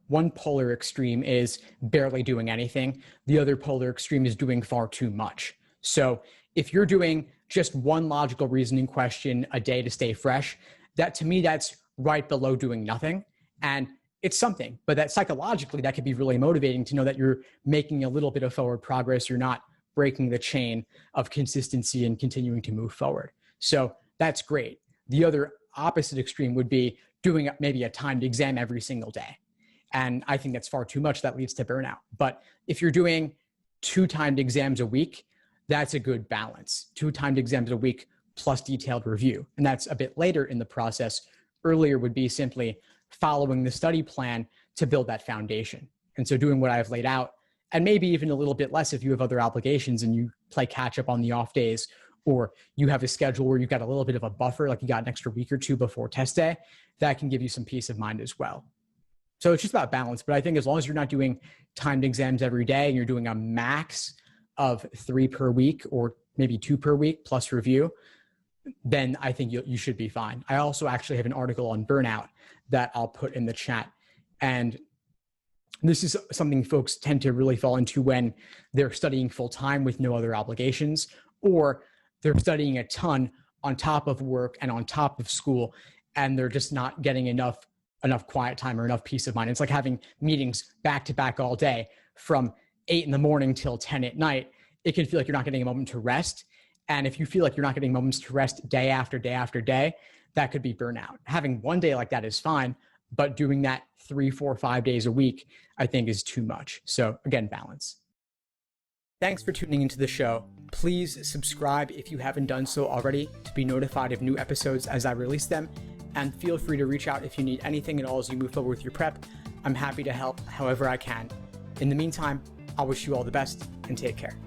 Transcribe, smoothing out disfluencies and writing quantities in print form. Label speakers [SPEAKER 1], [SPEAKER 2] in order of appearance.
[SPEAKER 1] one polar extreme is barely doing anything. The other polar extreme is doing far too much. So if you're doing just one logical reasoning question a day to stay fresh, that to me, that's right below doing nothing. And it's something, but that psychologically, that could be really motivating to know that you're making a little bit of forward progress. You're not breaking the chain of consistency and continuing to move forward. So that's great. The other opposite extreme would be doing maybe a timed exam every single day. And I think that's far too much. That leads to burnout. But if you're doing 2 timed exams a week, that's a good balance. 2 timed exams a week plus detailed review. And that's a bit later in the process. Earlier would be simply following the study plan to build that foundation. And so doing what I've laid out, and maybe even a little bit less if you have other obligations and you play catch up on the off days, or you have a schedule where you've got a little bit of a buffer, like you got an extra week or 2 before test day, that can give you some peace of mind as well. So it's just about balance. But I think as long as you're not doing timed exams every day and you're doing a max of 3 per week or maybe 2 per week plus review, then I think you should be fine. I also actually have an article on burnout that I'll put in the chat. And this is something folks tend to really fall into when they're studying full time with no other obligations, or they're studying a ton on top of work and on top of school, and they're just not getting enough quiet time or enough peace of mind. It's like having meetings back to back all day from 8 in the morning till 10 at night. It can feel like you're not getting a moment to rest. And if you feel like you're not getting moments to rest day after day after day, that could be burnout. Having one day like that is fine, but doing that 3, 4, 5 days a week, I think is too much. So again, balance. Thanks for tuning into the show. Please subscribe if you haven't done so already to be notified of new episodes as I release them. And feel free to reach out if you need anything at all as you move forward with your prep. I'm happy to help however I can. In the meantime, I wish you all the best and take care.